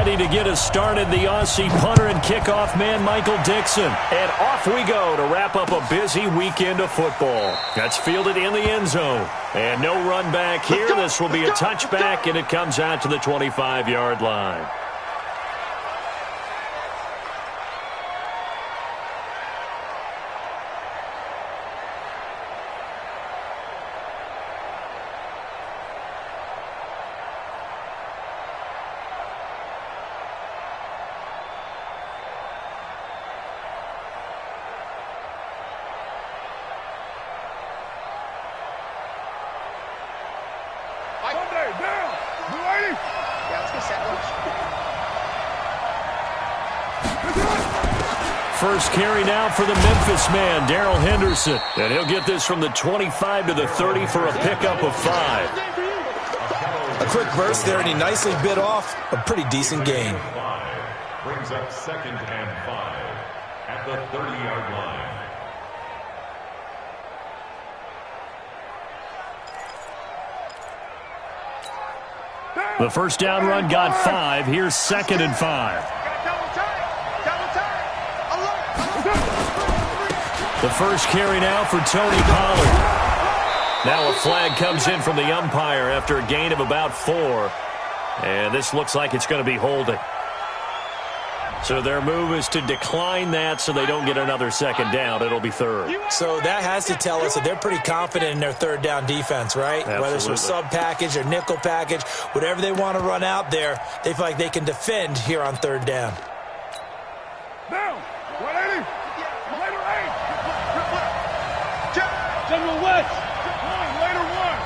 Ready to get us started, the Aussie punter and kickoff man, Michael Dixon. And off we go to wrap up a busy weekend of football. That's fielded in the end zone. And no run back here. This will be a touchback, and it comes out to the 25-yard line. First carry now for the Memphis man, Darrell Henderson. And he'll get this from the 25 to the 30 for a pickup of 5. A quick burst there, and he nicely bit off a pretty decent gain. Brings up 2nd and 5 at the 30-yard line. The first down run got 5. Here's 2nd and 5. The first carry now for Tony Pollard. Now a flag comes in from the umpire after a gain of about 4. And this looks like it's going to be holding. So their move is to decline that so they don't get another 2nd down. It'll be 3rd. So that has to tell us that they're pretty confident in their 3rd down defense, right? Absolutely. Whether it's a sub package or nickel package, whatever they want to run out there, they feel like they can defend here on 3rd down. Down, 180, later 8. General West, 1, later 1.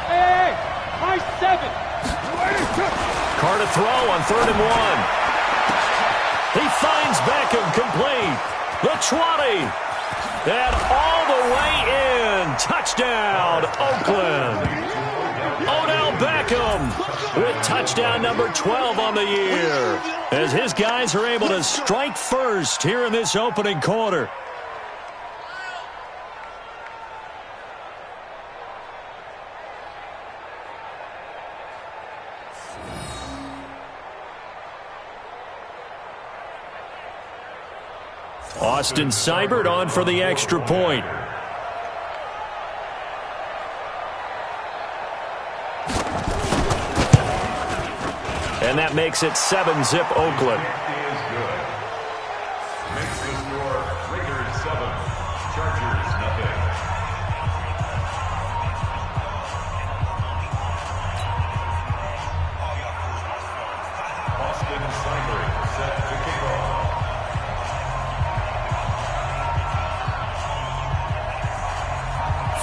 Hey, high 7. Carr to throw on 3rd and 1. He finds Beckham complete. The 20. And all the way in. Touchdown, Oakland. Odell Beckham with touchdown number 12 on the year. As his guys are able to strike first here in this opening quarter. Austin Seibert on for the extra point. And that makes it 7-zip Oakland. Makes the score Raiders 7, Chargers nothing. Austin Seibert set to kick off.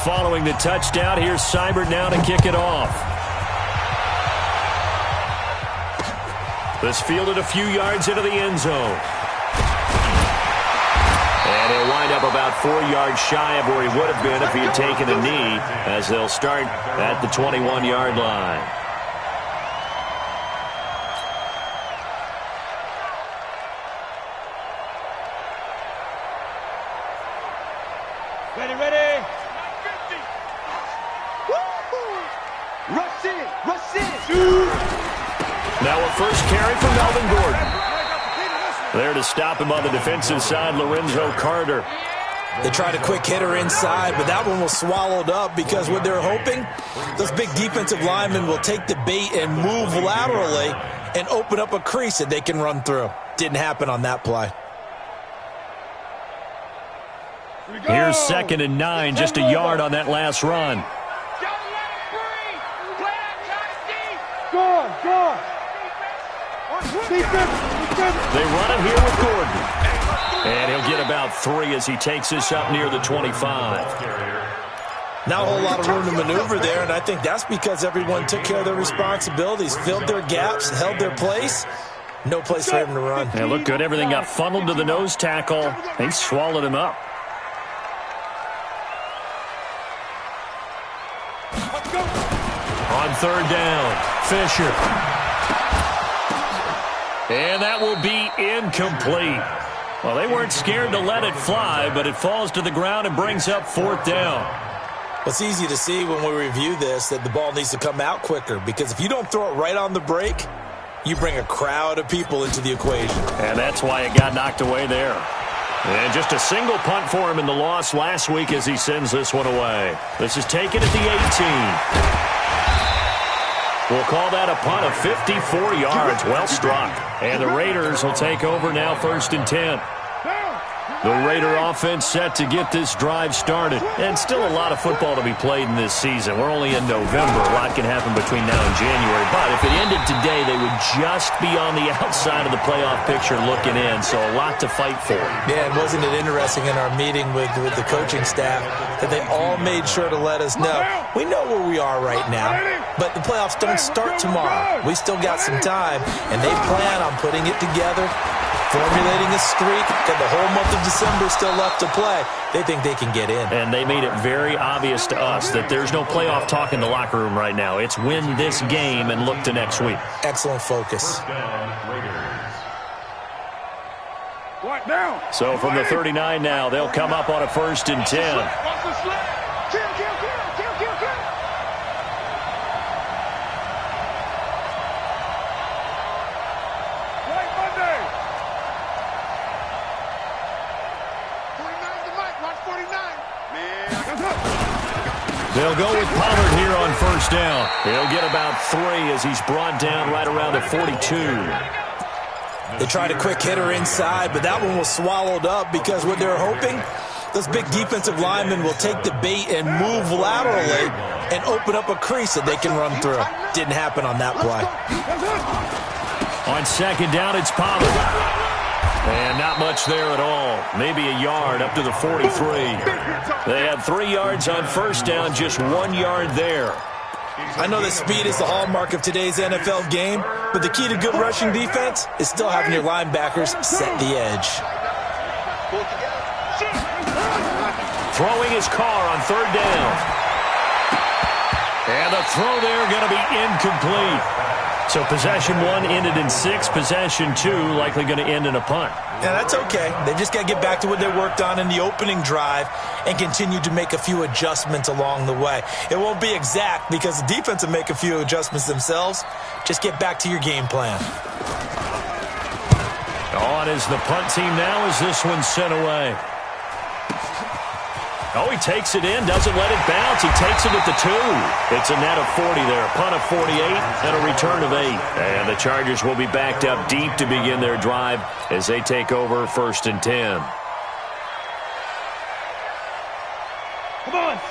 Following the touchdown, here's Seibert now to kick it off. This fielded a few yards into the end zone. And he'll wind up about 4 yards shy of where he would have been if he had taken a knee, as they'll start at the 21-yard line. Ready. Rush in. Now a first carry for Melvin Gordon. There to stop him on the defensive side, Lorenzo Carter. They tried a quick hitter inside, but that one was swallowed up because what they're hoping, those big defensive linemen will take the bait and move laterally and open up a crease that they can run through. Didn't happen on that play. Here's 2nd and 9, just a yard on that last run. Go. They run it here with Gordon. And he'll get about 3 as he takes this up near the 25. Not a whole lot of room to maneuver there, and I think that's because everyone took care of their responsibilities, filled their gaps, held their place. No place for him to run. They look good. Everything got funneled to the nose tackle. They swallowed him up. On 3rd down, Fisher. And that will be incomplete. Well, they weren't scared to let it fly, but it falls to the ground and brings up 4th down. It's easy to see when we review this that the ball needs to come out quicker, because if you don't throw it right on the break, you bring a crowd of people into the equation. And that's why it got knocked away there. And just a single punt for him in the loss last week as he sends this one away. This is taken at the 18. We'll call that a punt of 54 yards. Well struck. And the Raiders will take over now, 1st and 10. The Raider offense set to get this drive started. And still a lot of football to be played in this season. We're only in November. A lot can happen between now and January. But if it ended today, they would just be on the outside of the playoff picture looking in. So a lot to fight for. Yeah, and wasn't it interesting in our meeting with the coaching staff that they all made sure to let us know, we know where we are right now, but the playoffs don't start tomorrow. We still got some time, and they plan on putting it together, formulating a streak, got the whole month of December still left to play. They think they can get in. And they made it very obvious to us that there's no playoff talk in the locker room right now. It's win this game and look to next week. Excellent focus. So from the 39 now, they'll come up on a 1st and 10. They'll go with Pollard here on 1st down. He'll get about 3 as he's brought down right around the 42. They tried a quick hitter inside, but that one was swallowed up because what they're hoping, those big defensive linemen will take the bait and move laterally and open up a crease that they can run through. Didn't happen on that play. On 2nd down, it's Pollard. And not much there at all. Maybe a yard up to the 43. They had 3 yards on 1st down, just 1 yard there. I know that speed is the hallmark of today's NFL game, but the key to good rushing defense is still having your linebackers set the edge. Throwing his car on 3rd down. And the throw there going to be incomplete. So possession 1 ended in 6. Possession 2 likely going to end in a punt. Yeah, that's okay. They just got to get back to what they worked on in the opening drive and continue to make a few adjustments along the way. It won't be exact because the defense will make a few adjustments themselves. Just get back to your game plan. On is the punt team now as this one's sent away. Oh, he takes it in, doesn't let it bounce. He takes it at the 2. It's a net of 40 there, a punt of 48 and a return of 8. And the Chargers will be backed up deep to begin their drive as they take over 1st and 10.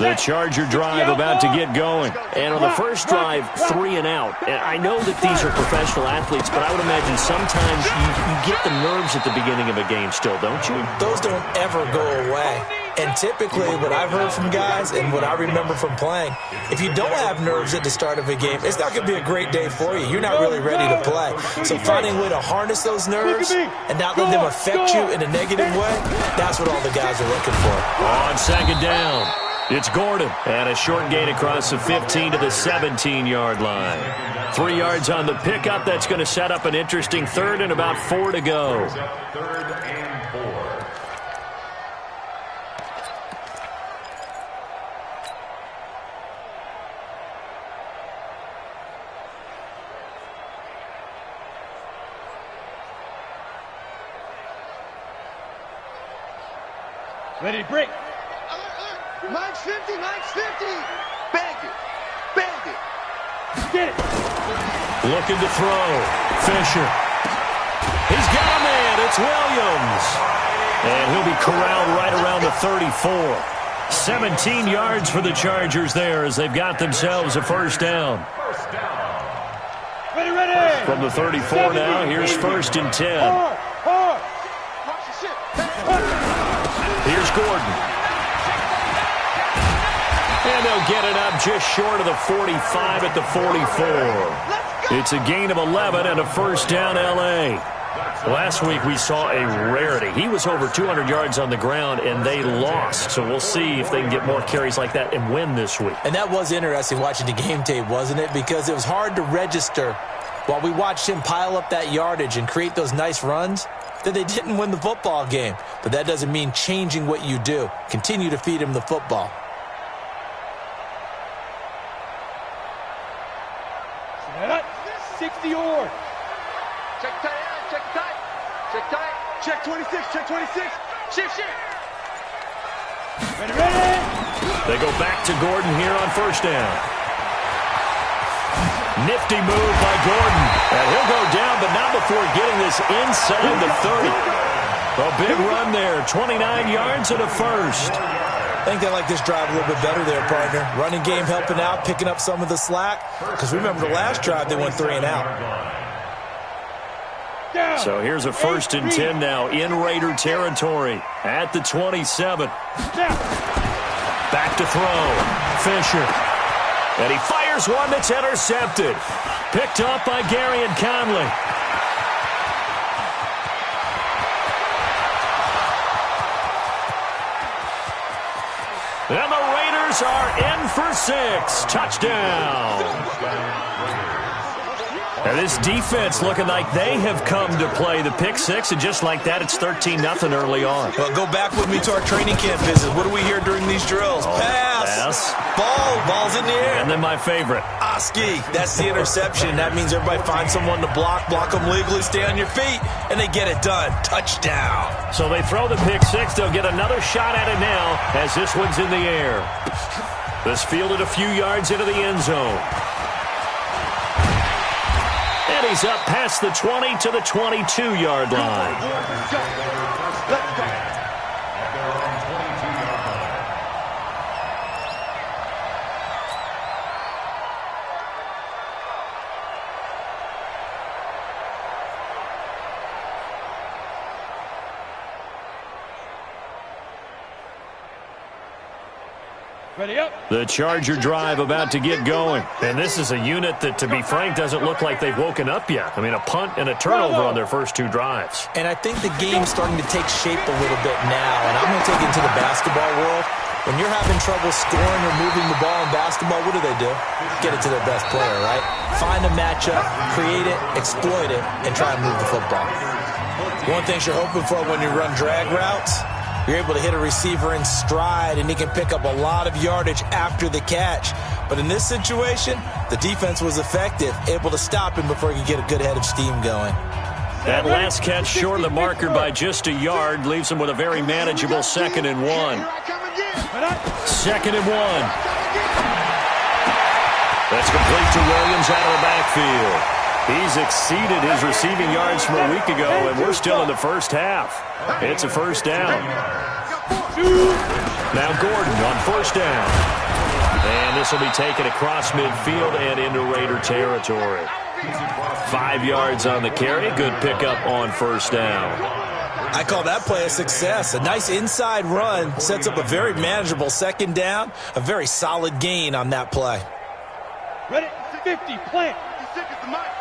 The Charger drive about to get going. And on the first drive, 3 and out. And I know that these are professional athletes, but I would imagine sometimes you get the nerves at the beginning of a game still, don't you? Those don't ever go away. And typically, what I've heard from guys and what I remember from playing, if you don't have nerves at the start of a game, it's not going to be a great day for you. You're not really ready to play. So finding a way to harness those nerves and not let them affect you in a negative way, that's what all the guys are looking for. On 2nd down, it's Gordon. And a short gain across the 15 to the 17-yard line. 3 yards on the pickup. That's going to set up an interesting 3rd and about 4 to go. 3rd and 4. Ready to break. Mike's 50, Mike's 50. Bang it. Bang it. Get it. Looking to throw. Fisher. He's got a man. It's Williams. And he'll be corralled right around the 34. 17 yards for the Chargers there as they've got themselves a 1st down. Ready, ready. From the 34 now, here's 1st and 10. Here's Gordon. And they'll get it up just short of the 45 at the 44. It's a gain of 11 and a 1st down, L.A. Last week we saw a rarity. He was over 200 yards on the ground, and they lost. So we'll see if they can get more carries like that and win this week. And that was interesting watching the game tape, wasn't it? Because it was hard to register while we watched him pile up that yardage and create those nice runs that they didn't win the football game. But that doesn't mean changing what you do. Continue to feed him the football. Set up. 60 or. Check tight end. Check tight. Check tight. Check 26. Check 26. Shift. Ready, ready. They go back to Gordon here on first down. Nifty move by Gordon. And he'll go down, but not before getting this inside the 30. A big run there, 29 yards and a first. I think they like this drive a little bit better there, partner. Running game helping out, picking up some of the slack. Because remember, the last drive, they went 3 and out. So here's a 1st and 10 now in Raider territory at the 27. Back to throw. Fisher. And he fires one that's intercepted. Picked up by Gary and Conley. And the Raiders are in for 6. Touchdown. And this defense looking like they have come to play the pick 6, and just like that, it's 13-0 early on. Well, go back with me to our training camp visit. What do we hear during these drills? Pass. Ball's in the air. And then my favorite. Oski. That's the interception. That means everybody finds someone to block them legally, stay on your feet, and they get it done. Touchdown. So they throw the pick 6. They'll get another shot at it now as this one's in the air. This fielded a few yards into the end zone. And he's up past the 20 to the 22-yard line. Let's go. Ready up. The Charger drive about to get going. And this is a unit that, to be frank, doesn't look like they've woken up yet. I mean, a punt and a turnover on their first 2 drives. And I think the game's starting to take shape a little bit now. And I'm going to take it into the basketball world. When you're having trouble scoring or moving the ball in basketball, what do? Get it to their best player, right? Find a matchup, create it, exploit it, and try and move the football. One thing you're hoping for when you run drag routes, you're able to hit a receiver in stride, and he can pick up a lot of yardage after the catch. But in this situation, the defense was effective, able to stop him before he could get a good head of steam going. That last catch short of the marker by just a yard leaves him with a very manageable 2nd and 1. 2nd and 1. That's complete to Williams out of the backfield. He's exceeded his receiving yards from a week ago, and we're still in the first half. It's a first down. Now Gordon on first down. And this will be taken across midfield and into Raider territory. 5 yards on the carry. Good pickup on first down. I call that play a success. A nice inside run sets up a very manageable 2nd down. A very solid gain on that play. Ready, 50, plant. 50 seconds to Mike.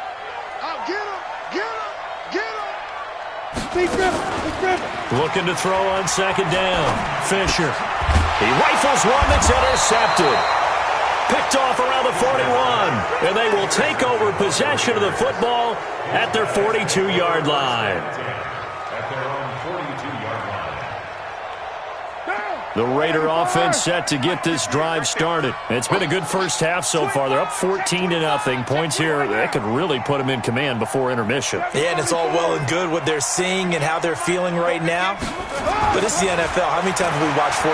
Out, get him. Big dribble. Looking to throw on 2nd down. Fisher. He rifles one that's intercepted. Picked off around the 41. And they will take over possession of the football at their 42-yard line. At their own 42-yard line. The Raider offense set to get this drive started. It's been a good first half so far. They're up 14-0. Points here that could really put them in command before intermission. Yeah, and it's all well and good what they're seeing and how they're feeling right now. But it's the NFL. How many times have we watched 14-0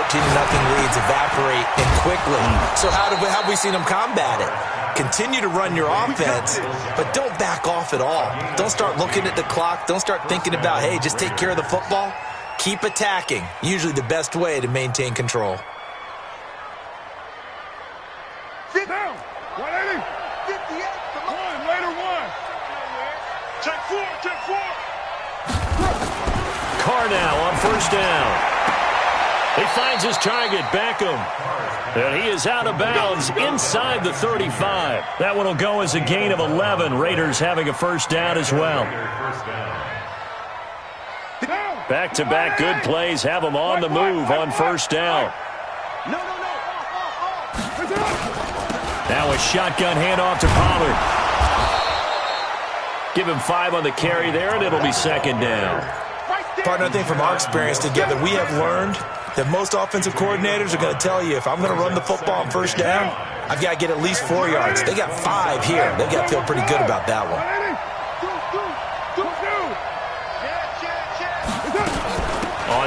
leads evaporate and quickly? So how have we seen them combat it? Continue to run your offense, but don't back off at all. Don't start looking at the clock. Don't start thinking about, hey, just take care of the football. Keep attacking. Usually the best way to maintain control. Sit down. 180. 58. Come on. Raider 1. Check 4. Carr now on first down. He finds his target, Beckham. And he is out of bounds inside the 35. That one will go as a gain of 11. Raiders having a first down as well. Back-to-back good plays have them on the move on first down. No. Now a shotgun handoff to Pollard. Give him 5 on the carry there, and it'll be 2nd down. Partner, I think from our experience together, we have learned that most offensive coordinators are going to tell you, if I'm going to run the football on first down, I've got to get at least 4 yards. They got 5 here. They've got to feel pretty good about that one.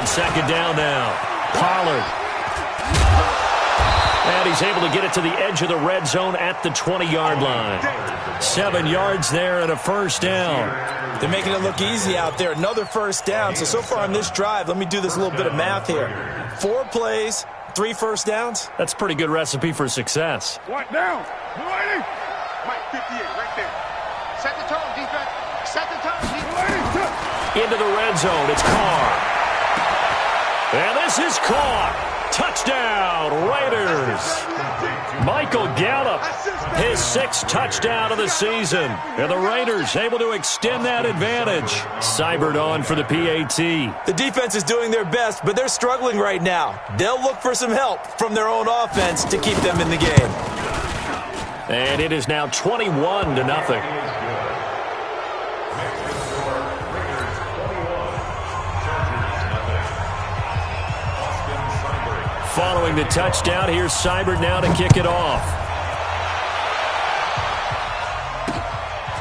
on second down now. Pollard. And he's able to get it to the edge of the red zone at the 20-yard line. 7 yards there and a first down. They're making it look easy out there. Another first down. So far on this drive, let me do this little bit of math here. 4 plays, 3 first downs. That's a pretty good recipe for success. What down? Mike 58 right there. Set the tone, defense. Set the tone, defense. Into the red zone. It's Carr. And this is caught. Touchdown, Raiders. Michael Gallup, his 6th touchdown of the season. And the Raiders able to extend that advantage. Seibert on for the PAT. The defense is doing their best, but they're struggling right now. They'll look for some help from their own offense to keep them in the game. And it is now 21-0. Following the touchdown, here's Seibert now to kick it off.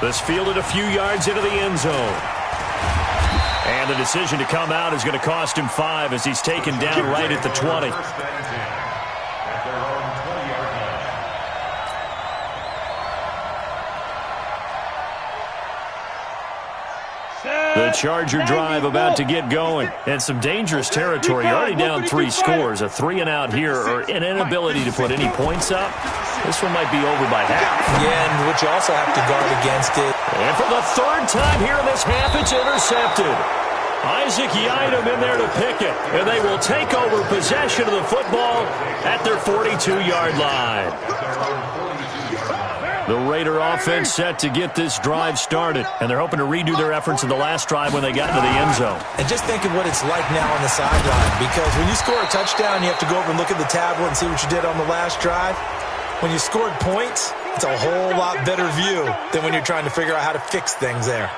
This fielded a few yards into the end zone. And the decision to come out is going to cost him 5 as he's taken down right at the 20. The Charger drive about to get going. And some dangerous territory. You're already down 3 scores. A 3-and-out here or an inability to put any points up. This one might be over by half. Yeah, and which you also have to guard against it. And for the 3rd time here in this half, it's intercepted. Isaac Yiadom in there to pick it. And they will take over possession of the football at their 42-yard line. The Raider offense set to get this drive started, and they're hoping to redo their efforts in the last drive when they got into the end zone. And just think of what it's like now on the sideline, because when you score a touchdown, you have to go over and look at the tablet and see what you did on the last drive. When you scored points, it's a whole lot better view than when you're trying to figure out how to fix things there.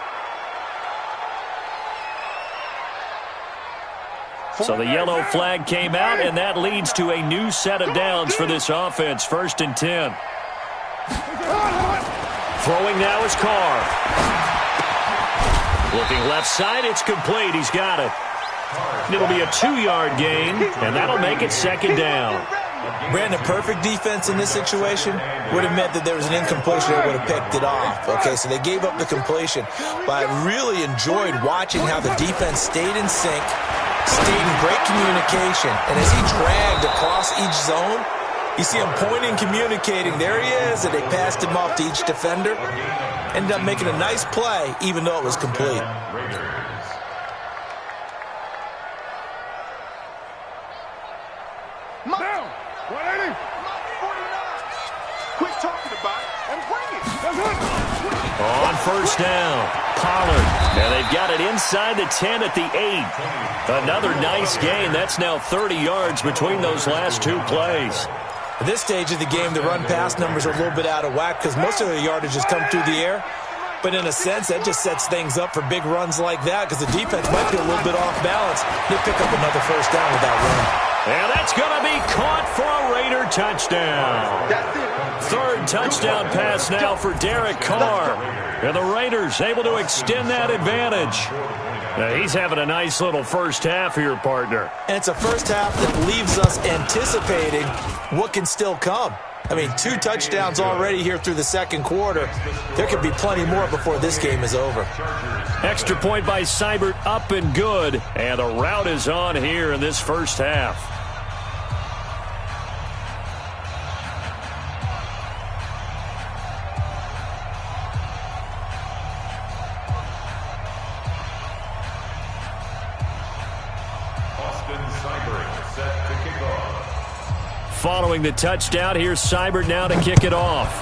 So the yellow flag came out, and that leads to a new set of downs for this offense. 1st and 10. Throwing now is Carr. Looking left side, it's complete. He's got it. It'll be a 2-yard gain, and that'll make it 2nd down. Brandon, perfect defense in this situation would have meant that there was an incompletion. They would have picked it off. Okay, so they gave up the completion. But I really enjoyed watching how the defense stayed in sync, stayed in great communication. And as he dragged across each zone, you see him pointing, communicating. There he is, and they passed him off to each defender. Ended up making a nice play, even though it was complete. Down. 180. Quit talking about it and bring it. On 1st down, Pollard. And they've got it inside the 10 at the 8. Another nice gain. That's now 30 yards between those last 2 plays. At this stage of the game, the run-pass numbers are a little bit out of whack because most of the yardage has come through the air. But in a sense, that just sets things up for big runs like that because the defense might be a little bit off balance. They pick up another 1st down with that run. And that's going to be caught for a Raider touchdown. 3rd touchdown pass now for Derek Carr. And the Raiders able to extend that advantage. Now he's having a nice little first half here, partner. And it's a first half that leaves us anticipating what can still come. I mean, 2 touchdowns already here through the 2nd quarter. There could be plenty more before this game is over. Extra point by Seibert, up and good. And the route is on here in this first half. Following the touchdown, here's Seibert now to kick it off.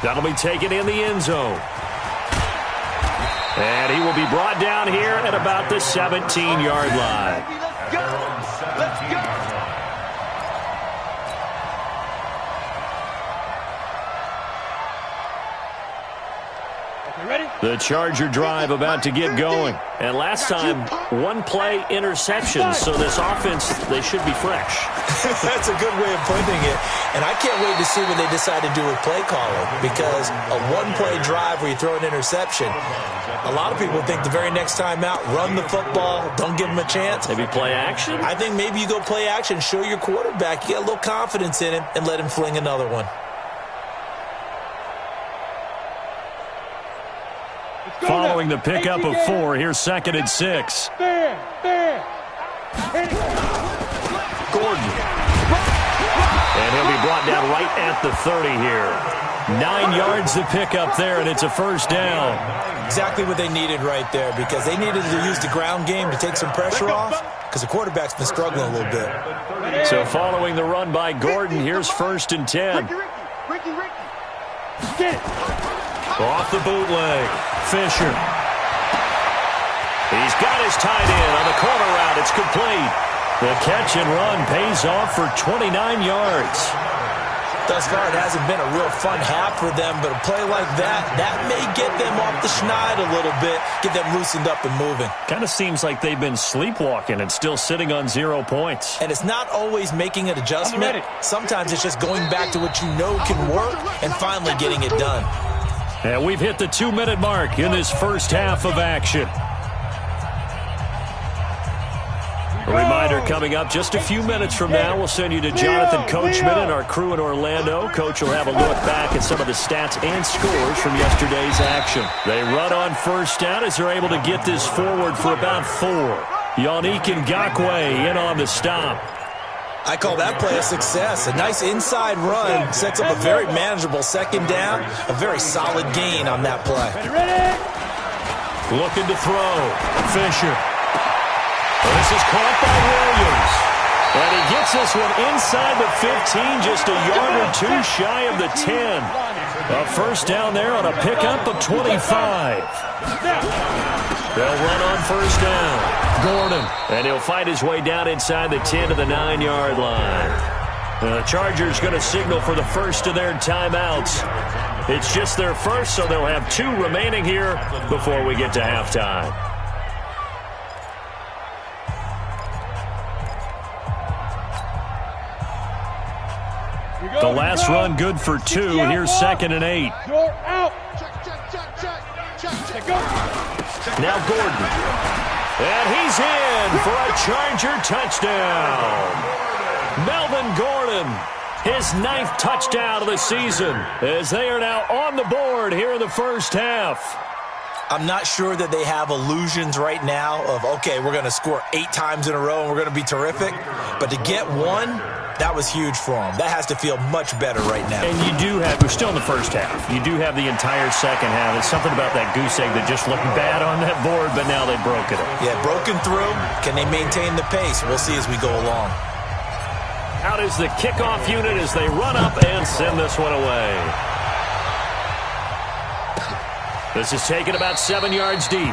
That'll be taken in the end zone. And he will be brought down here at about the 17-yard line. Let's go. Let's go. The Charger drive about to get going. And last time, one-play interception. So this offense, they should be fresh. That's a good way of putting it. And I can't wait to see what they decide to do with play calling. Because a one-play drive where you throw an interception, a lot of people think the very next time out, run the football, don't give them a chance. Maybe play action? I think maybe you go play action, show your quarterback, you get a little confidence in him, and let him fling another one. Following the pickup of 4, here's 2nd and 6. Gordon. And he'll be brought down right at the 30 here. 9 yards to pick up there, and it's a first down. Exactly what they needed right there, because they needed to use the ground game to take some pressure off, because the quarterback's been struggling a little bit. So following the run by Gordon, here's 1st and 10. Off the bootleg. Fisher. He's got his tight end on the corner route. It's complete. The catch and run pays off for 29 yards. Thus far, it hasn't been a real fun half for them, but a play like that may get them off the schneid a little bit, get them loosened up and moving. Kind of seems like they've been sleepwalking and still sitting on 0 points. And it's not always making an adjustment. Sometimes it's just going back to what you know can work and finally getting it done. And we've hit the 2-minute mark in this first half of action. A reminder coming up just a few minutes from now. We'll send you to Jonathan Coachman and our crew in Orlando. Coach will have a look back at some of the stats and scores from yesterday's action. They run on first down as they're able to get this forward for about 4. Yannick Ngakoue in on the stop. I call that play a success. A nice inside run sets up a very manageable 2nd down. A very solid gain on that play. Looking to throw. Fisher. This is caught by Williams. And he gets this one inside the 15, just a yard or 2 shy of the 10. A first down there on a pickup of 25. They'll run on first down. Gordon. And he'll fight his way down inside the 10 to the 9-yard line. The Chargers going to signal for the first of their timeouts. It's just their first, so they'll have 2 remaining here before we get to halftime. The last run good for 2. Here's 2nd and 8. You're out. Now Gordon. And he's in for a Charger touchdown. Melvin Gordon, his 9th touchdown of the season, as they are now on the board here in the first half. I'm not sure that they have illusions right now of, okay, we're going to score 8 times in a row and we're going to be terrific. But to get 1, that was huge for them. That has to feel much better right now. And you do have, we're still in the first half. You do have the entire second half. It's something about that goose egg that just looked bad on that board, but now they've broken it. Yeah, broken through. Can they maintain the pace? We'll see as we go along. Out is the kickoff unit as they run up and send this one away. This is taken about 7 yards deep.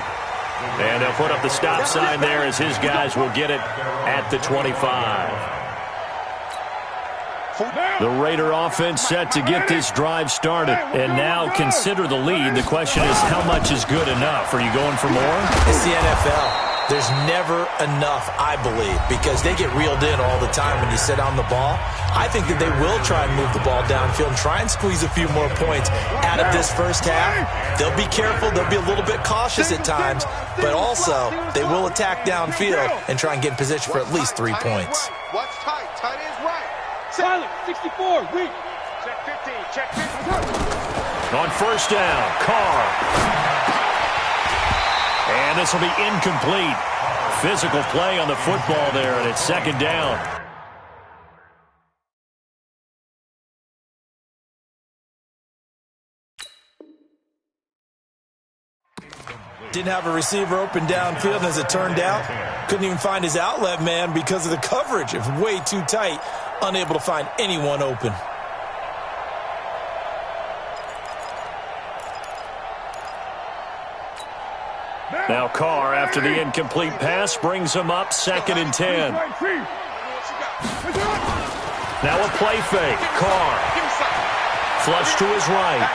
And they'll put up the stop sign there as his guys will get it at the 25. The Raider offense set to get this drive started. And now consider the lead. The question is, how much is good enough? Are you going for more? It's the NFL. There's never enough, I believe, because they get reeled in all the time when you sit on the ball. I think that they will try and move the ball downfield and try and squeeze a few more points out of this first half. They'll be careful. They'll be a little bit cautious at times, but also they will attack downfield and try and get in position for at least 3 points. What's tight? Tight ends right. Silent, 64, weak. Check 15, check 15. On first down, Carr. And this will be incomplete. Physical play on the football there, and it's 2nd down. Didn't have a receiver open downfield, and as it turned out, couldn't even find his outlet man because of the coverage. It was way too tight, unable to find anyone open. Now Carr, after the incomplete pass, brings him up 2nd and 10. Now a play fake. Carr. Flush to his right.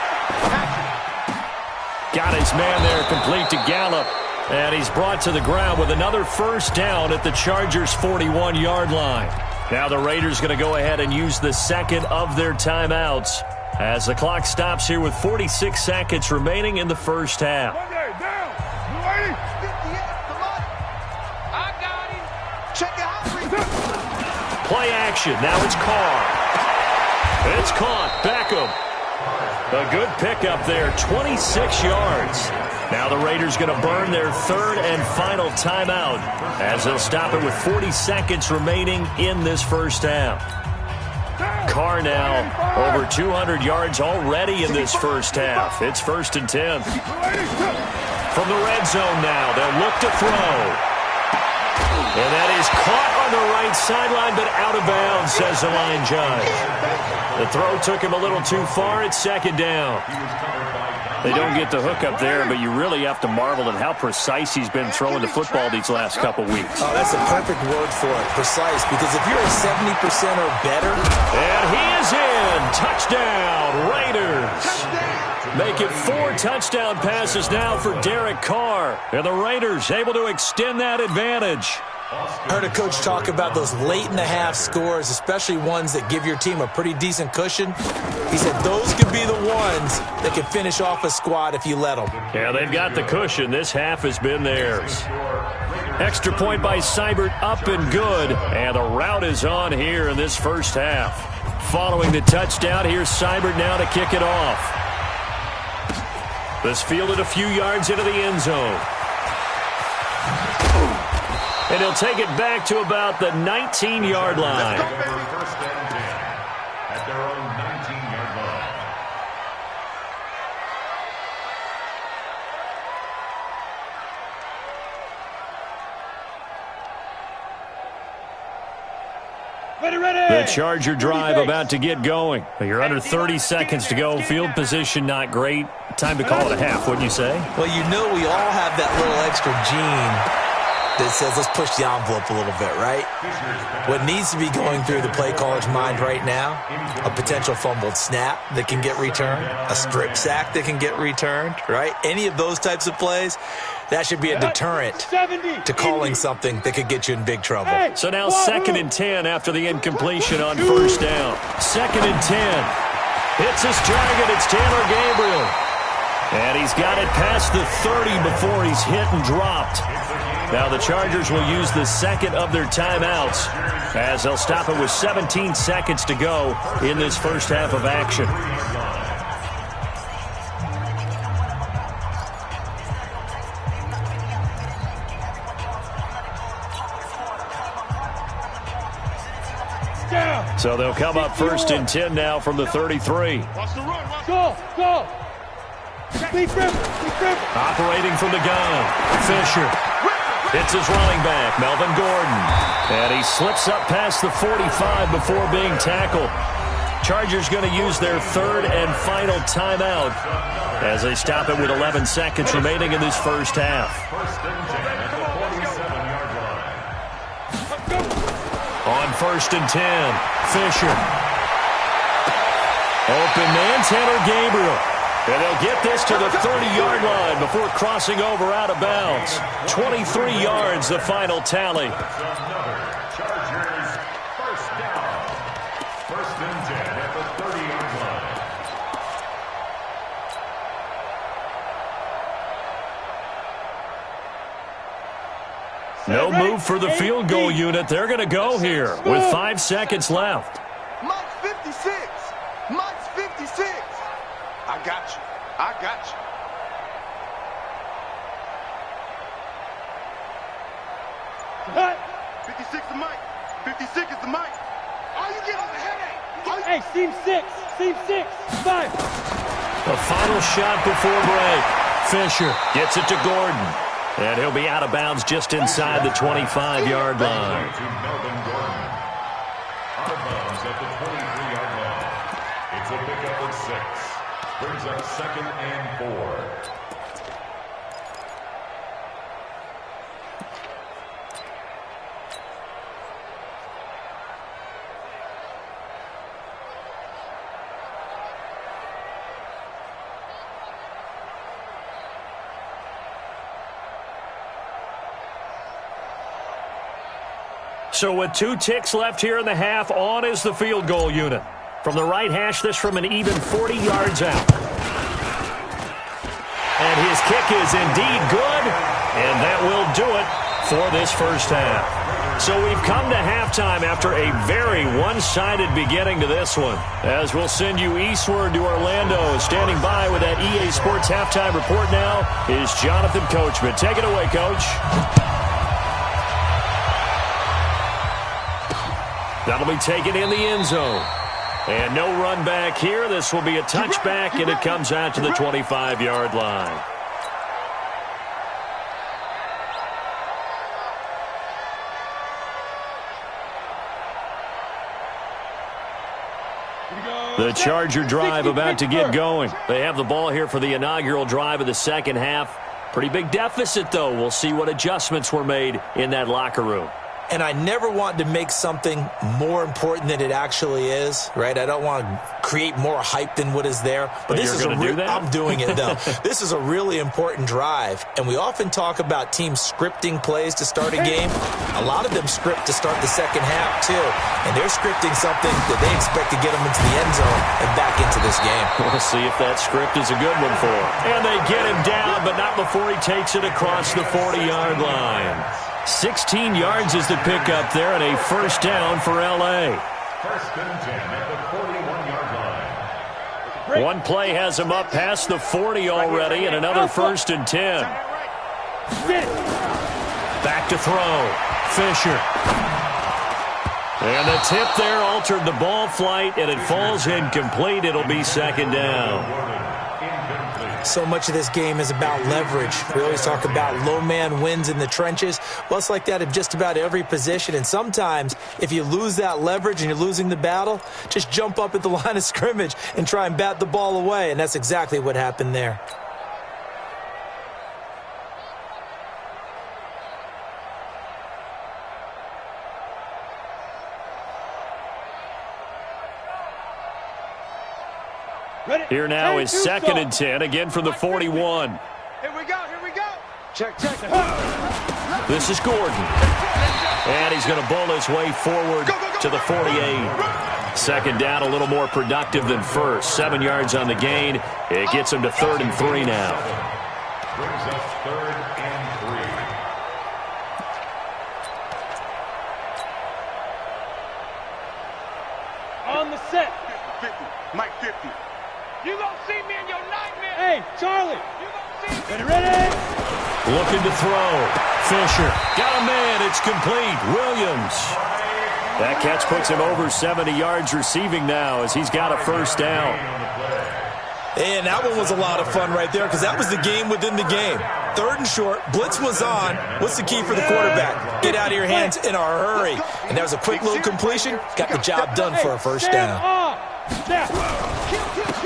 Got his man there, complete to Gallup. And he's brought to the ground with another first down at the Chargers' 41-yard line. Now the Raiders going to go ahead and use the second of their timeouts as the clock stops here with 46 seconds remaining in the first half. Play action. Now it's Carr. It's caught. Beckham. A good pickup there. 26 yards. Now the Raiders going to burn their third and final timeout as they'll stop it with 40 seconds remaining in this first half. Carr now over 200 yards already in this first half. It's 1st and 10. From the red zone now, they'll look to throw. And that is caught on the right sideline, but out of bounds, says the line judge. The throw took him a little too far. It's 2nd down. They don't get the hook up there, but you really have to marvel at how precise he's been throwing the football these last couple weeks. Oh, that's a perfect word for it, precise, because if you're at 70% or better. And he is in. Touchdown, Raiders. Make it 4 touchdown passes now for Derek Carr. And the Raiders able to extend that advantage. I heard a coach talk about those late-in-the-half scores, especially ones that give your team a pretty decent cushion. He said those could be the ones that can finish off a squad if you let them. Yeah, they've got the cushion. This half has been theirs. Extra point by Seibert, up and good. And the route is on here in this first half. Following the touchdown, here's Seibert now to kick it off. This fielded a few yards into the end zone. And he'll take it back to about the 19-yard line. First and 10 at their own 19-yard line. Ready. The Charger drive about to get going. You're under 30 seconds to go. Field position not great. Time to call it a half, wouldn't you say? Well, you know we all have that little extra gene that says let's push the envelope a little bit, right? What needs to be going through the play caller's mind right now, a potential fumbled snap that can get returned, a strip sack that can get returned, right? Any of those types of plays, that should be a deterrent to calling something that could get you in big trouble. So now 2nd and 10 after the incompletion on first down. 2nd and 10. Hits his target. It's Taylor Gabriel. And he's got it past the 30 before he's hit and dropped. Now the Chargers will use the second of their timeouts as they'll stop it with 17 seconds to go in this first half of action. So they'll come up 1st and 10 now from the 33. Go. Operating from the gun, Fisher. It's his running back, Melvin Gordon. And he slips up past the 45 before being tackled. Chargers going to use their third and final timeout as they stop it with 11 seconds remaining in this first half. First and 10 at the 47-yard line. On 1st and 10, Fisher. Open man, Taylor Gabriel. And they'll get this to the 30-yard line before crossing over out of bounds. 23 yards, the final tally. Another Chargers first down. 1st and 10 at the 30-yard line. No move for the field goal unit. They're going to go here with 5 seconds left. Mike's 56. Mike's 56. I got you. 56 is Mike. 56 is the Mike. Are you getting the headache? Hey, seam 6. 5. The final shot before break. Fisher gets it to Gordon. And he'll be out of bounds just inside the 25-yard line. To Melvin Gordon. Out of bounds at the 23-yard line. It's a pickup of 6. Brings up 2nd and 4. So with 2 ticks left here in the half, on is the field goal unit. From the right hash, this from an even 40 yards out. And his kick is indeed good, and that will do it for this first half. So we've come to halftime after a very one-sided beginning to this one. As we'll send you eastward to Orlando. Standing by with that EA Sports halftime report now is Jonathan Coachman. Take it away, Coach. That'll be taken in the end zone. And no run back here. This will be a touchback, and it comes out to the 25-yard line. The Charger drive about to get going. They have the ball here for the inaugural drive of the second half. Pretty big deficit, though. We'll see what adjustments were made in that locker room. And I never want to make something more important than it actually is, right? I don't want to create more hype than what is there. But this is I'm doing it, though. This is a really important drive. And we often talk about teams scripting plays to start a game. A lot of them script to start the second half, too. And they're scripting something that they expect to get them into the end zone and back into this game. We'll see if that script is a good one for him. And they get him down, but not before he takes it across the 40-yard line. 16 yards is the pickup there, and a first down for L.A. First and 10 at the 41-yard line. One play has him up past the 40 already, and another first and 10. Back to throw. Fisher. And the tip there altered the ball flight, and it falls incomplete. It'll be second down. So much of this game is about leverage. We always talk about low man wins in the trenches. Well, it's like that in just about every position. And sometimes, if you lose that leverage and you're losing the battle, just jump up at the line of scrimmage and try and bat the ball away. And that's exactly what happened there. Here now is second and 10, again from the 41. Here we go. Check. This is Gordon. And he's going to bowl his way forward to the 48. Second down, a little more productive than first. 7 yards on the gain. It gets him to 3rd and 3 now. Brings us 3rd and 3. On the set. 50. Mike 50. You gonna see me in your nightmare. Hey, Charlie. You gonna see me. Ready? Looking to throw. Fisher. Got a man. It's complete. Williams. That catch puts him over 70 yards receiving now as he's got a first down. And that one was a lot of fun right there because that was the game within the game. 3rd and short. Blitz was on. What's the key for the quarterback? Get out of your hands in a hurry. And that was a quick little completion. Got the job done for a first down.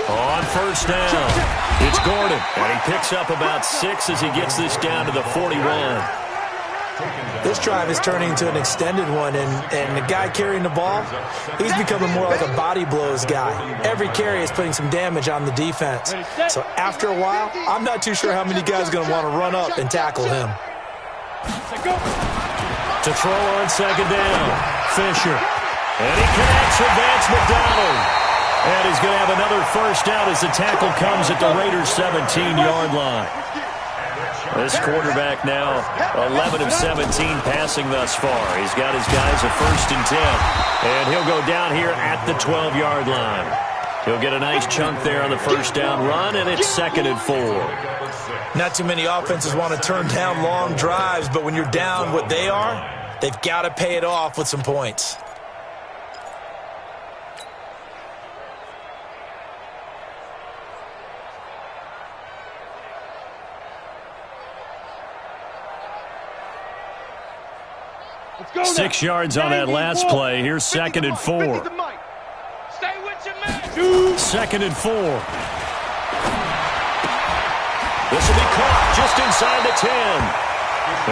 On first down, it's Gordon, and he picks up about 6 as he gets this down to the 41. This drive is turning into an extended one, and the guy carrying the ball, he's becoming more like a body blows guy. Every carry is putting some damage on the defense. So after a while, I'm not too sure how many guys are going to want to run up and tackle him. To throw on second down, Fisher. And he connects with Vance McDonald. And he's going to have another first down as the tackle comes at the Raiders' 17-yard line. This quarterback now 11 of 17 passing thus far. He's got his guys a first and 10. And he'll go down here at the 12-yard line. He'll get a nice chunk there on the first down run, and it's 2nd and 4. Not too many offenses want to turn down long drives, but when you're down what they are, they've got to pay it off with some points. Go 6 yards on that last play. Here's 2nd and 4. Stay with your man. 2nd and 4. This will be caught just inside the 10.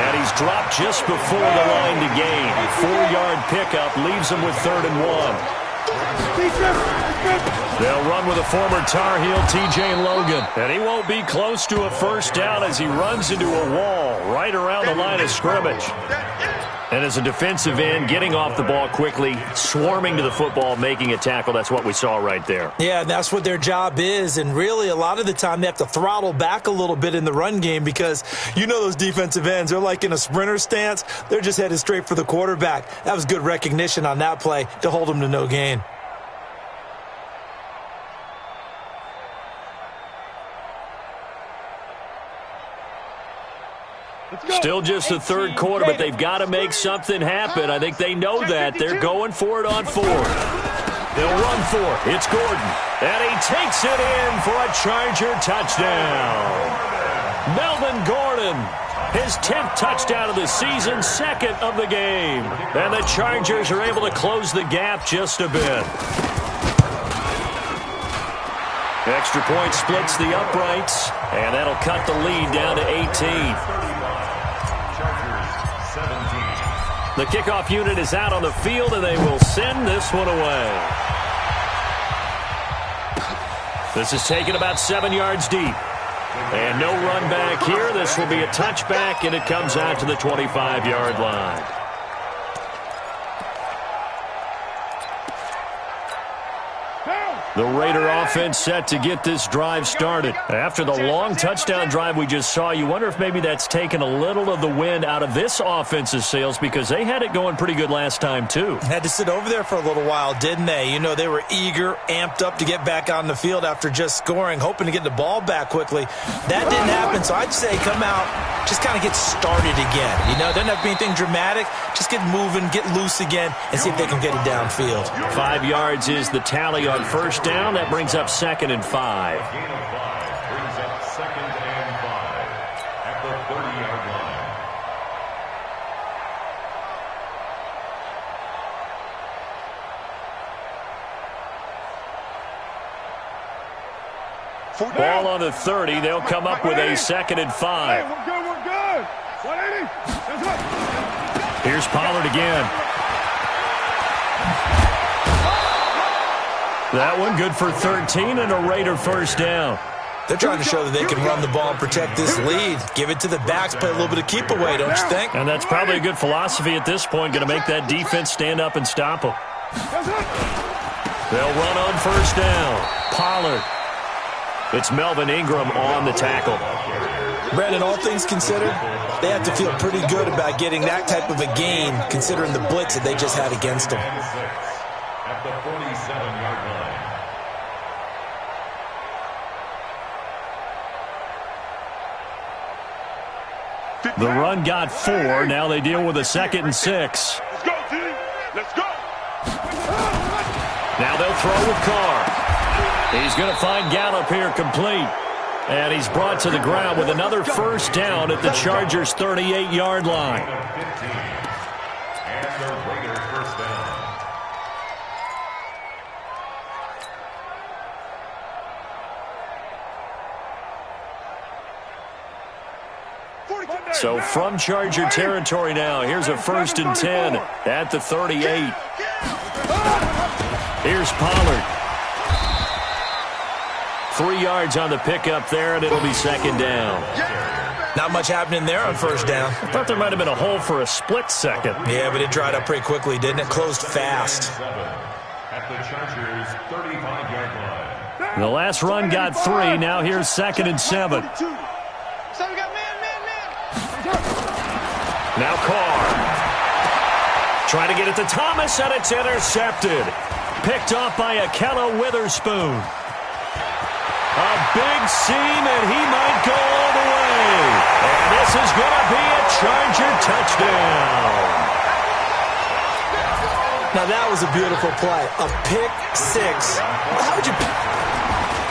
And he's dropped just before the line to gain. 4-yard pickup leaves him with 3rd and 1. They'll run with a former Tar Heel, T.J. Logan. And he won't be close to a first down as he runs into a wall right around the line of scrimmage. And as a defensive end, getting off the ball quickly, swarming to the football, making a tackle, that's what we saw right there. Yeah, and that's what their job is. And really, a lot of the time, they have to throttle back a little bit in the run game because you know those defensive ends, they're like in a sprinter stance. They're just headed straight for the quarterback. That was good recognition on that play to hold them to no gain. Still just the third quarter, but they've got to make something happen. I think they know that. They're going for it on fourth. They'll run for it. It's Gordon. And he takes it in for a Charger touchdown. Melvin Gordon, his 10th touchdown of the season, second of the game. And the Chargers are able to close the gap just a bit. Extra point splits the uprights, and that'll cut the lead down to 18. The kickoff unit is out on the field, and they will send this one away. This is taken about 7 yards deep. And no run back here. This will be a touchback, and it comes out to the 25-yard line. The Raider offense set to get this drive started. After the long touchdown drive we just saw, you wonder if maybe that's taken a little of the wind out of this offense's sails because they had it going pretty good last time, too. Had to sit over there for a little while, didn't they? You know, they were eager, amped up to get back on the field after just scoring, hoping to get the ball back quickly. That didn't happen, so I'd say come out, just kind of get started again. You know, doesn't have to be anything dramatic. Just get moving, get loose again, and see if they can get it downfield. 5 yards is the tally on first down. That brings up 2nd and 5. Gain of 5 brings up 2nd and 5 at the 30-yard line. Ball on the 30. They'll come up with a 2nd and 5. Hey, we're good, we're good. 180. That's right. Here's Pollard again. That one good for 13 and a Raider first down. They're trying to show that they can run the ball and protect this lead. Give it to the backs, play a little bit of keep away, don't you think? And that's probably a good philosophy at this point, going to make that defense stand up and stop them. They'll run on first down. Pollard. It's Melvin Ingram on the tackle. Brandon, all things considered, they have to feel pretty good about getting that type of a gain, considering the blitz that they just had against them. At the 47-yard line. The run got 4. Now they deal with a 2nd and 6. Let's go, team. Let's go. Now they'll throw with Carr. He's going to find Gallup here complete. And he's brought to the ground with another first down at the Chargers' 38-yard line. And the Raiders first down. So from Charger territory now, here's a 1st and 10 at the 38. Here's Pollard. 3 yards on the pickup there, and it'll be 2nd down. Not much happening there on first down. I thought there might have been a hole for a split second. Yeah, but it dried up pretty quickly, didn't it? Closed fast. At the Chargers' 35-yard line. The last run got 3. Now here's 2nd and 7. So we got man. Now Carr. Trying to get it to Thomas, and it's intercepted. Picked off by Akella Witherspoon. A big seam, and he might go all the way. And this is going to be a Charger touchdown. Now that was a beautiful play. A pick 6. How would you...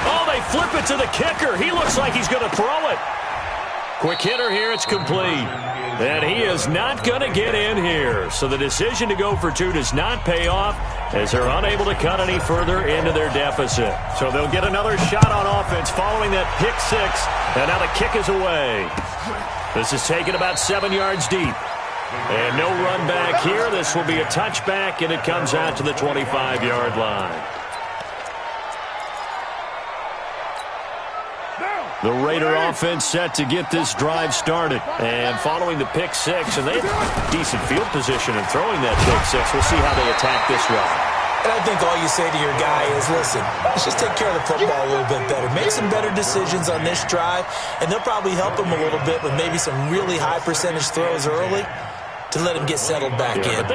Oh, they flip it to the kicker. He looks like he's going to throw it. Quick hitter here, it's complete. And he is not going to get in here. So the decision to go for 2 does not pay off as they're unable to cut any further into their deficit. So they'll get another shot on offense following that pick 6. And now the kick is away. This is taken about 7 yards deep. And no run back here. This will be a touchback, and it comes out to the 25-yard line. The Raider offense set to get this drive started. And following the pick six, and they have decent field position in throwing that pick six. We'll see how they attack this drive. And I think all you say to your guy is, listen, let's just take care of the football a little bit better. Make some better decisions on this drive, and they'll probably help him a little bit with maybe some really high percentage throws early to let him get settled back in. But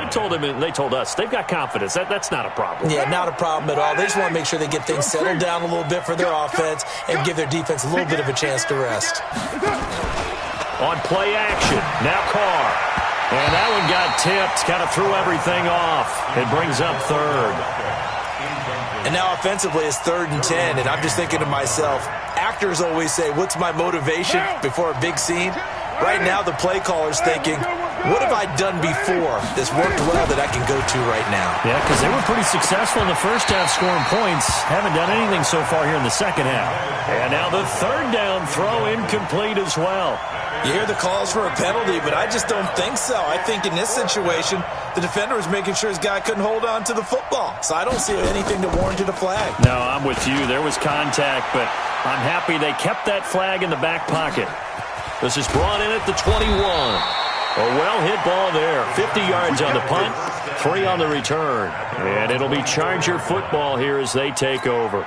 they told us they've got confidence. That's not a problem. Yeah, not a problem at all. They just want to make sure they get things settled down a little bit for their offense and give their defense a little bit of a chance to rest. On play action, now Carr. And that one got tipped, kind of threw everything off. It brings up third. And now offensively it's 3rd and 10, and I'm just thinking to myself, actors always say, what's my motivation before a big scene? Right now the play caller's thinking, what have I done before that's worked well that I can go to right now? Yeah, because they were pretty successful in the first half scoring points. Haven't done anything so far here in the second half. And now the 3rd down throw incomplete as well. You hear the calls for a penalty, but I just don't think so. I think in this situation, the defender was making sure his guy couldn't hold on to the football. So I don't see anything that warranted a flag. No, I'm with you. There was contact, but I'm happy they kept that flag in the back pocket. This is brought in at the 21. A well-hit ball there. 50 yards on the punt, 3 on the return. And it'll be Charger football here as they take over.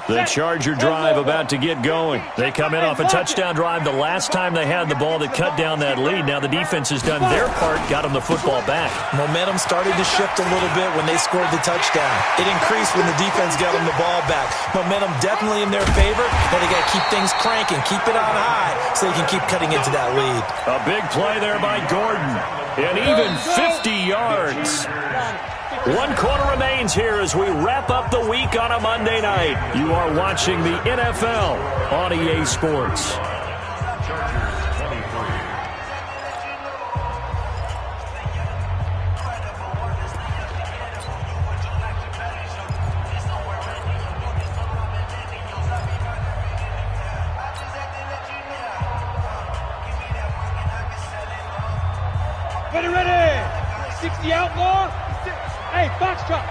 The Charger drive about to get going. They come in off a touchdown drive the last time they had the ball that cut down that lead. Now the defense has done their part, got them the football back. Momentum started to shift a little bit when they scored the touchdown. It increased when the defense got them the ball back. Momentum definitely in their favor. Now they got to keep things cranking, keep it on high so they can keep cutting into that lead. A big play there by Gordon. And even 50 yards. 1 quarter remains here as we wrap up the week on a Monday night. You are watching the NFL on EA Sports. Ready. 60 outlaw. Hey, foxtrot.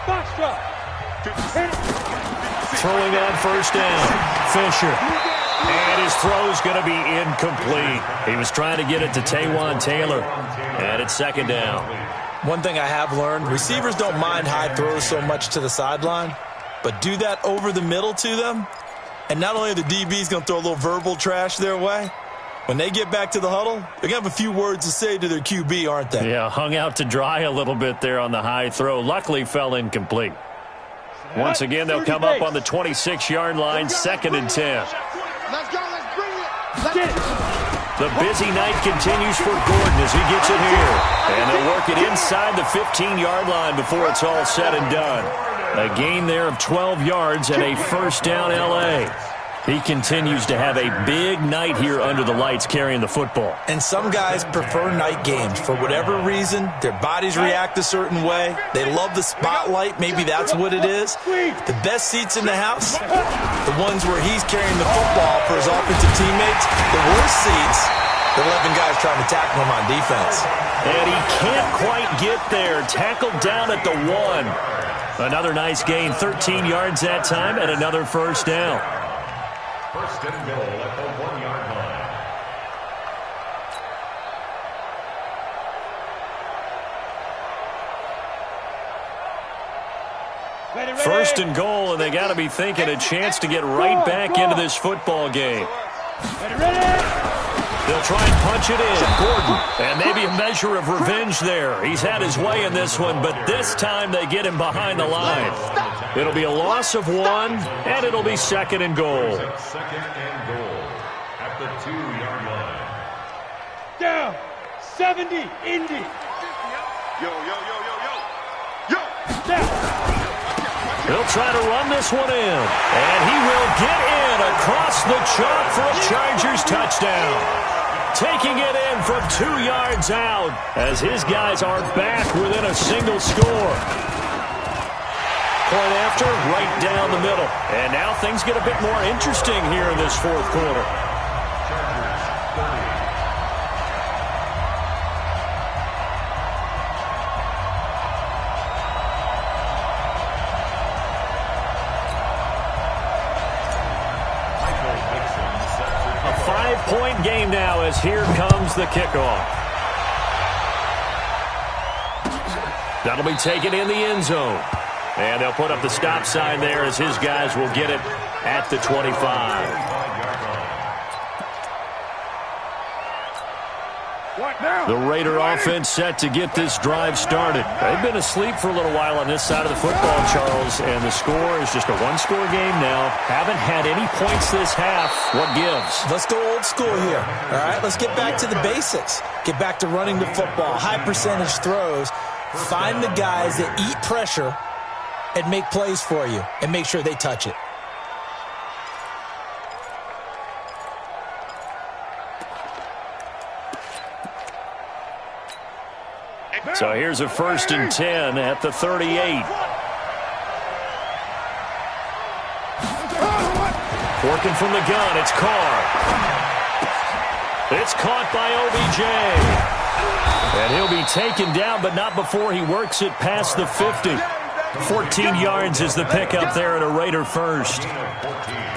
Throwing on first down. Fisher. And his throw's going to be incomplete. He was trying to get it to Taywan Taylor. And it's 2nd down. One thing I have learned, receivers don't mind high throws so much to the sideline, but do that over the middle to them, and not only are the DBs going to throw a little verbal trash their way, when they get back to the huddle, they're going to have a few words to say to their QB, aren't they? Yeah, hung out to dry a little bit there on the high throw. Luckily fell incomplete. Once again, they'll come up on the 26-yard line, 2nd and 10. Let's go, let's bring it. Let's get it. The busy night continues for Gordon as he gets it here. And they'll work it inside the 15-yard line before it's all said and done. A gain there of 12 yards and a 1st down L.A. He continues to have a big night here under the lights carrying the football. And some guys prefer night games. For whatever reason, their bodies react a certain way. They love the spotlight. Maybe that's what it is. The best seats in the house, the ones where he's carrying the football for his offensive teammates. The worst seats, the 11 guys trying to tackle him on defense. And he can't quite get there. Tackled down at the 1. Another nice gain, 13 yards that time, and another 1st down. 1st and goal at the 1-yard line. Ready. 1st and goal, and they got to be thinking a chance to get right back into this football game. Ready. They'll try and punch it in. Gordon, and maybe a measure of revenge there. He's had his way in this one, but this time they get him behind the line. It'll be a loss of 1, and it'll be 2nd and goal. 2nd and goal at the 2-yard line. Down. 70. Indy. Yo. Down. They'll try to run this one in, and he will get in across the chalk for a Chargers touchdown. Taking it in from 2 yards out as his guys are back within a single score. Point after, right down the middle. And now things get a bit more interesting here in this 4th quarter. 5-point game now as here comes the kickoff. That'll be taken in the end zone. And they'll put up the stop sign there as his guys will get it at the 25. The Raider offense set to get this drive started. They've been asleep for a little while on this side of the football, Charles, and the score is just a one-score game now. Haven't had any points this half. What gives? Let's go old school here. All right, let's get back to the basics. Get back to running the football, high-percentage throws. Find the guys that eat pressure and make plays for you and make sure they touch it. So here's a 1st and 10 at the 38. Working from the gun, it's Carr. It's caught by OBJ. And he'll be taken down, but not before he works it past the 50. 14 yards is the pickup there at a Raider first.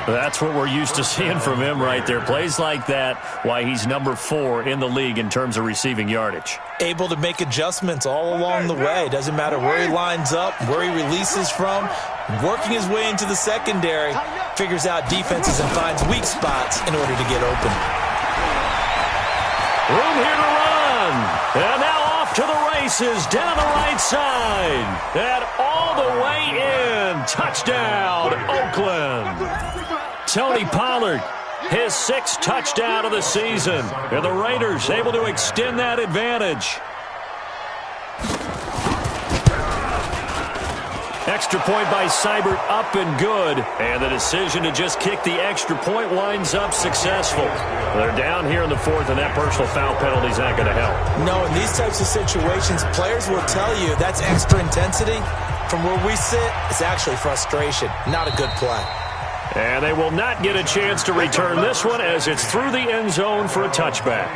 That's what we're used to seeing from him right there. Plays like that, why he's number 4 in the league in terms of receiving yardage. Able to make adjustments all along the way. Doesn't matter where he lines up, where he releases from. Working his way into the secondary. Figures out defenses and finds weak spots in order to get open. Room here to run. And now off to the races down the right side. And all the way in. Touchdown, Oakland. Tony Pollard, his 6th touchdown of the season. And the Raiders able to extend that advantage. Extra point by Seibert, up and good. And the decision to just kick the extra point winds up successful. They're down here in the 4th, and that personal foul penalty is not going to help. No, in these types of situations, players will tell you that's extra intensity. From where we sit, it's actually frustration. Not a good play. And they will not get a chance to return this one as it's through the end zone for a touchback.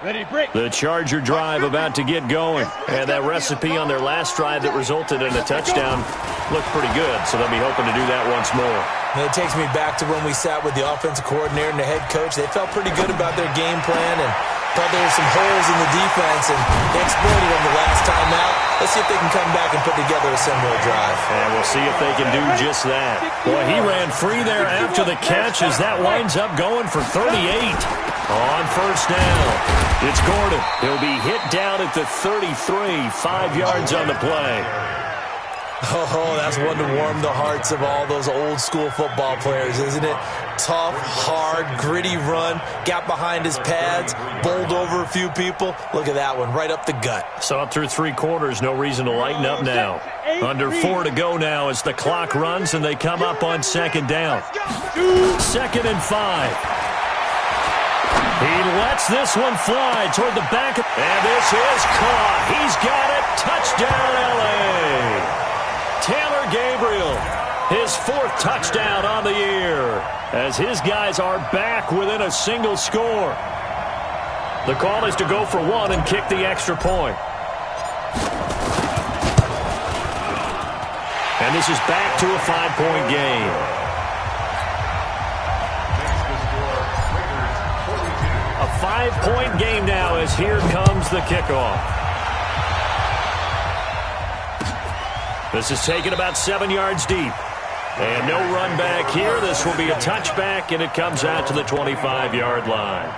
Ready, break. The Charger drive about to get going. And that recipe on their last drive that resulted in a touchdown looked pretty good, so they'll be hoping to do that once more. And it takes me back to when we sat with the offensive coordinator and the head coach. They felt pretty good about their game plan and thought there were some holes in the defense, and they exploited them the last time out. Let's see if they can come back and put together a similar drive. And we'll see if they can do just that. Boy, he ran free there after the catch as that winds up going for 38 on 1st down. It's Gordon. He'll be hit down at the 33, 5 yards on the play. Oh, that's one to warm the hearts of all those old-school football players, isn't it? Tough, hard, gritty run. Got behind his pads, bowled over a few people. Look at that one, right up the gut. Saw it through 3 quarters. No reason to lighten up now. Under 4 to go now as the clock runs and they come up on 2nd down. 2nd and 5. He lets this one fly toward the back. And this is caught. He's got it. Touchdown, L.A. Taylor Gabriel, his 4th touchdown on the year, as his guys are back within a single score. The call is to go for 1 and kick the extra point. And this is back to a 5-point game. A 5-point game now as here comes the kickoff. This is taken about 7 yards deep. And no run back here. This will be a touchback, and it comes out to the 25-yard line.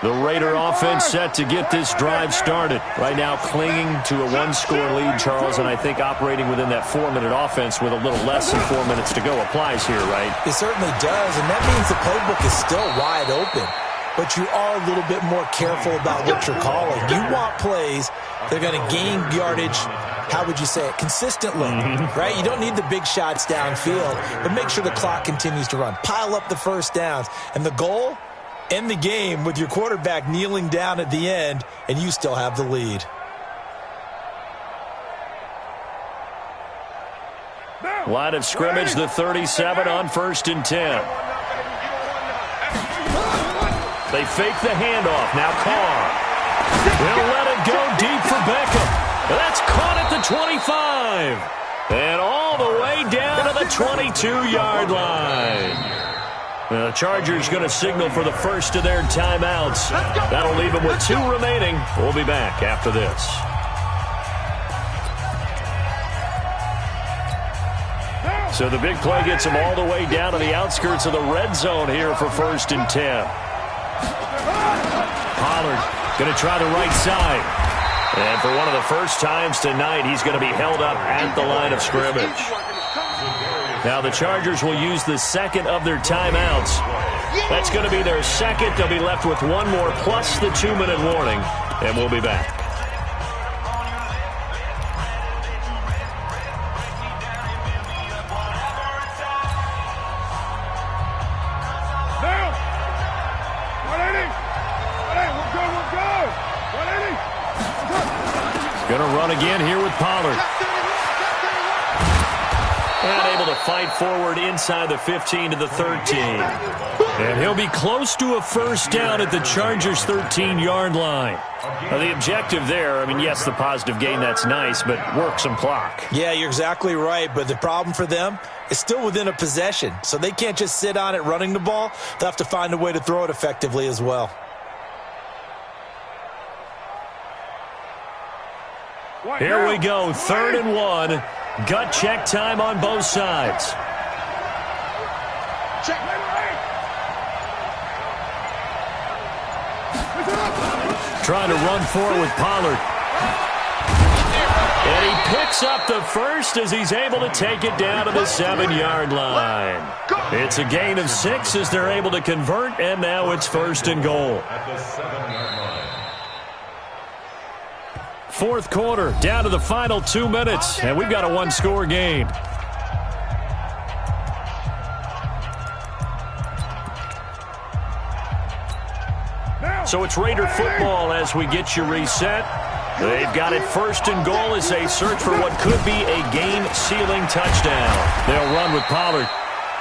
The Raider offense set to get this drive started. Right now clinging to a 1-score lead, Charles, and I think operating within that 4-minute offense with a little less than 4 minutes to go applies here, right? It certainly does, and that means the playbook is still wide open. But you are a little bit more careful about what you're calling. You want plays that are going to gain yardage, how would you say it, consistently, right? You don't need the big shots downfield, but make sure the clock continues to run. Pile up the 1st downs. And the goal, end the game with your quarterback kneeling down at the end, and you still have the lead. Line of scrimmage, the 37 on 1st and 10. They fake the handoff. Now Carr. They'll let it go deep for Beckham. That's caught at the 25. And all the way down to the 22-yard line. The Chargers going to signal for the first of their timeouts. That'll leave them with 2 remaining. We'll be back after this. So the big play gets them all the way down to the outskirts of the red zone here for 1st and 10. Pollard going to try the right side. And for one of the first times tonight, he's going to be held up at the line of scrimmage. Now the Chargers will use the second of their timeouts. That's going to be their second. They'll be left with 1 more plus the 2-minute warning. And we'll be back. Going to run again here with Pollard. And able to fight forward inside the 15 to the 13. And he'll be close to a first down at the Chargers' 13-yard line. Now, the objective there, I mean, yes, the positive gain, that's nice, but work some clock. Yeah, you're exactly right, but the problem for them is still within a possession. So they can't just sit on it running the ball. They'll have to find a way to throw it effectively as well. Here we go, 3rd and 1. Gut check time on both sides. Trying to run forward with Pollard. And he picks up the first as he's able to take it down to the 7-yard line. It's a gain of 6 as they're able to convert, and now it's 1st and goal. At the 7-yard line. 4th quarter, down to the final 2 minutes, and we've got a 1-score game. So it's Raider football as we get you reset. They've got it 1st and goal as they search for what could be a game-sealing touchdown. They'll run with Pollard.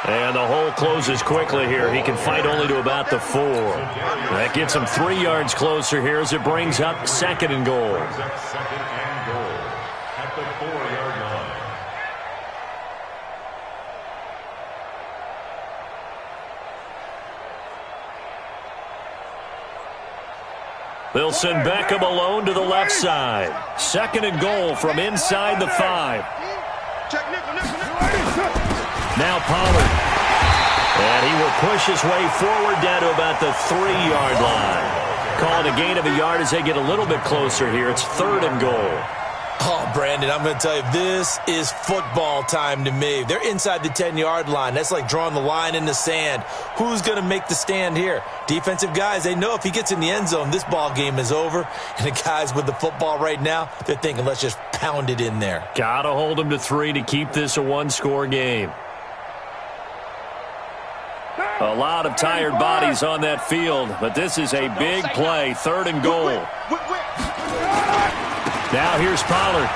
And the hole closes quickly here. He can fight only to about the 4. That gets him 3 yards closer here as it brings up 2nd and goal. Brings up 2nd and goal at the 4-yard line. They'll send Beckham alone to the left side. 2nd and goal from inside the 5. Now Pollard. And he will push his way forward down to about the 3-yard line. Calling a gain of a yard as they get a little bit closer here. It's 3rd and goal. Oh, Brandon, I'm going to tell you, this is football time to me. They're inside the 10-yard line. That's like drawing the line in the sand. Who's going to make the stand here? Defensive guys, they know if he gets in the end zone, this ball game is over. And the guys with the football right now, they're thinking, let's just pound it in there. Got to hold him to 3 to keep this a 1-score game. A lot of tired bodies on that field, but this is a big play. 3rd and goal. Now here's Pollard.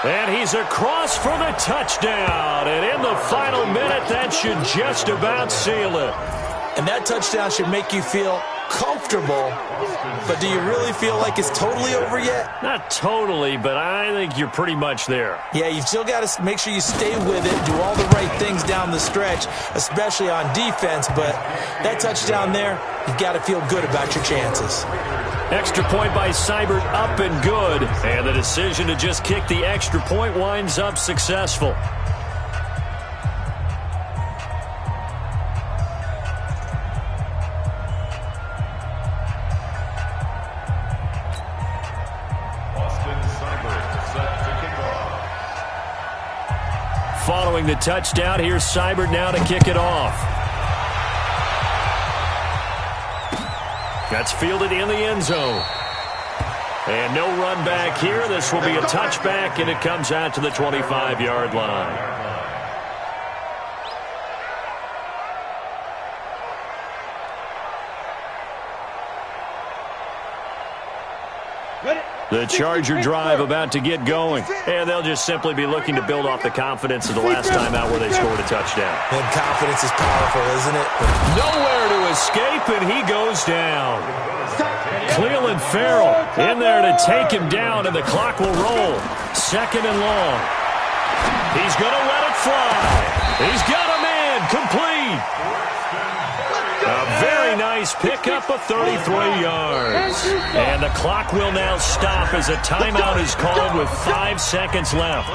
And he's across for the touchdown. And in the final minute, that should just about seal it. And that touchdown should make you feel comfortable. But do you really feel like it's totally over yet? Not totally, but I think you're pretty much there. Yeah, you've still got to make sure you stay with it, do all the right things down the stretch, especially on defense. But that touchdown there, you've got to feel good about your chances. Extra point by Seibert, up and good. And the decision to just kick the extra point winds up successful. Following the touchdown, here's Seibert now to kick it off. That's fielded in the end zone. And no run back here. This will be a touchback, and it comes out to the 25-yard line. Ready? The Charger drive about to get going. And they'll just simply be looking to build off the confidence of the last time out where they scored a touchdown. And confidence is powerful, isn't it? Nowhere to escape, and he goes down. Clelin Ferrell in there to take him down, and the clock will roll. 2nd and long. He's going to let it fly. He's got a man complete. A very nice pickup of 33 yards. And the clock will now stop as a timeout is called with 5 seconds left.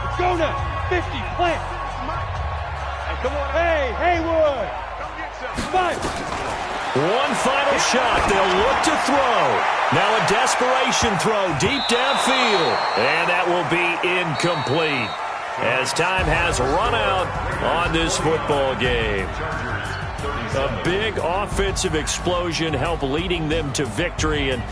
Let's go now. 50, plant. Hey, come on. Hey, Haywood. Come get some. 5. One final shot. They'll look to throw. Now a desperation throw deep downfield. And that will be incomplete as time has run out on this football game. A big offensive explosion helped leading them to victory, and